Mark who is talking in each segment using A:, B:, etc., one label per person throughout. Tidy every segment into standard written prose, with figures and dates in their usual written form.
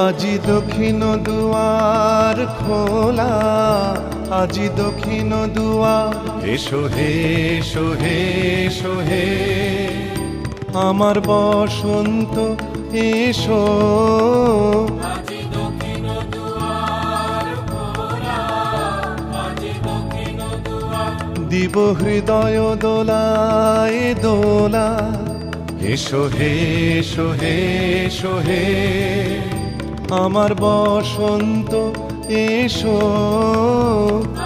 A: আজি দক্ষিণ দুয়ার খোলা, আজি দক্ষিণ দুয়ার। এসো হে এসো হে এসো হে আমার বসন্ত এসো।
B: আজি দক্ষিণ দুয়ার খোলা, আজি দক্ষিণ দুয়ার।
A: দিব হৃদয় দোলায় দোলা। এসো হে এসো হে এসো হে আমার বসন্ত এসো।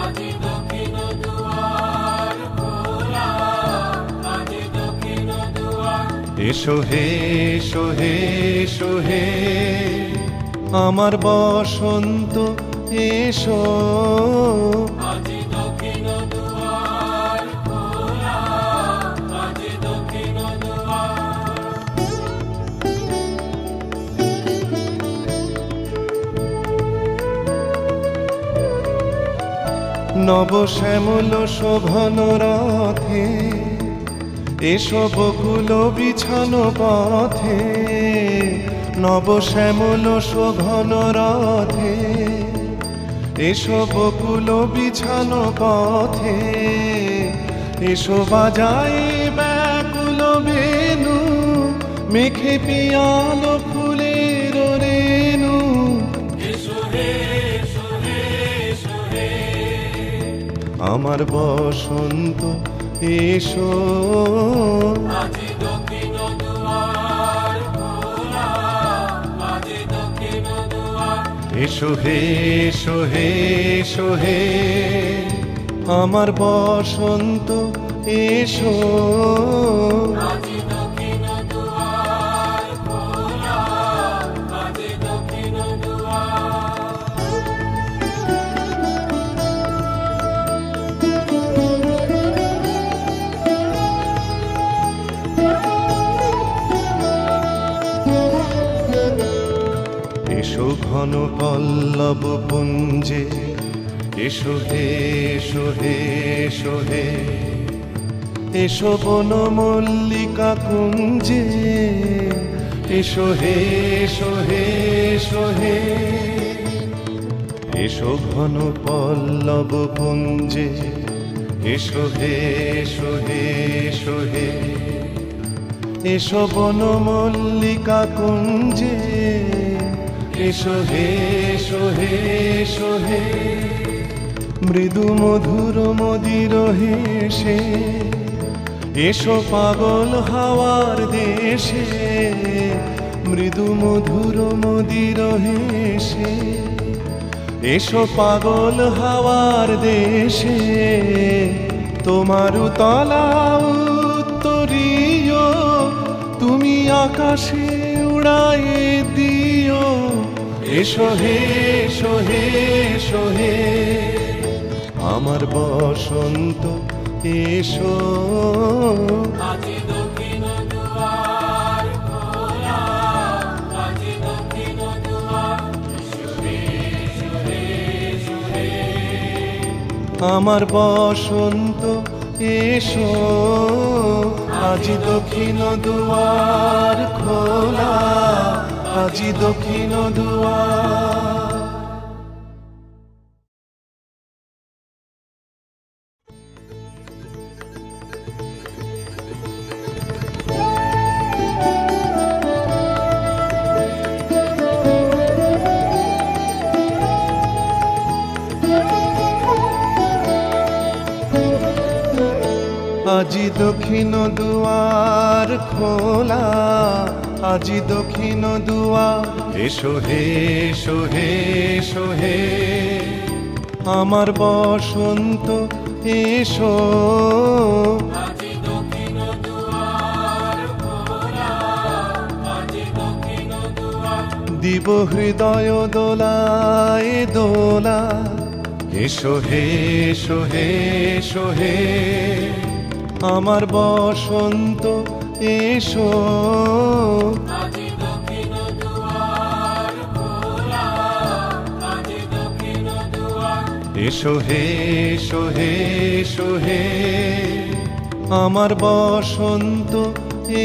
B: আজি দক্ষিণ দুয়ার খোলা, আজি দক্ষিণ দুয়ার।
A: এসো হে এসো হে এসো হে আমার বসন্ত এসো।
B: আজি দক্ষিণ দুয়ার খোলা, আজি দক্ষিণ দুয়ার।
A: নব শ্যামল শোভন রথে এসো বকুল বিছানো পথে। নব শ্যামল শোভন রথে এসো বকুল বিছানো পথে। এসো বাজাই ব্যাকুল বেনু, মেঘে পিয়ালো ফুলের রেণু।
B: এসো হে এসো হে এসো হে
A: আমার বসন্ত এসো।
B: আজি দক্ষিণ দুয়ার খোলা, আজি দক্ষিণ দুয়ার।
A: এসো হে এসো হে এসো হে আমার বসন্ত এসো।
B: আজি দক্ষিণ দুয়ার খোলা, আজি দক্ষিণ দুয়ার।
A: এসো ঘন পল্লব পুঞ্জে, এসো হে এসো হে এসো হে এসো বন মল্লিকা কুঞ্জে। এসো হে এসো হে এসো হে এসো ঘন পল্লব পুঞ্জে। এসো হে এসো হে এসো হে এসো বন মল্লিকা কুঞ্জে। এসো হে এসো হে এসো হে মৃদু মধুর মদির হেসে। এসো পাগল হাওয়ার দেশে, মৃদু মধুর মদির হেসে। এসো পাগল হাওয়ার দেশে তোমার তলা উত্তরীয় তুমি আকাশে উড়ায়ে দিও। এসো হে এসো হে এসো হে আমার বসন্ত এসো।
B: আজি দক্ষিণ দুয়ার খোলা, আজি দক্ষিণ দুয়ার। এসো হে এসো হে এসো হে
A: আমার বসন্ত এসো। আজি দক্ষিণ দুয়ার খোলা, আজি দক্ষিণ দুয়ার। আজি দক্ষিণ দুয়ার খোলা, আজি দক্ষিণ দুয়ার। এসো হে এসো হে এসো হে আমার বসন্ত এসো।
B: আজি দক্ষিণ দুয়ার খোলা, আজি দক্ষিণ দুয়ার।
A: দিব হৃদয় দোলায় দোলা। এসো হে এসো হে এসো হে আমার বসন্ত এসো।
B: আজি দক্ষিণ দুয়ার খোলা, আজি দক্ষিণ দুয়ার।
A: এসো হে এসো হে এসো হে আমার বসন্ত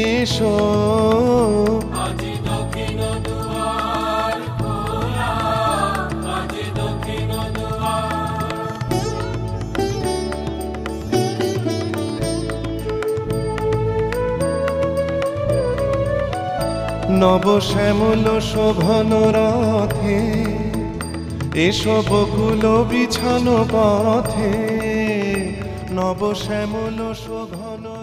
A: এসো।
B: আজি দক্ষিণ দুয়ার খোলা,
A: নব শ্যামল শোভন রথে, এসো বকুল বিছানো পথে, নব শ্যামল শোভন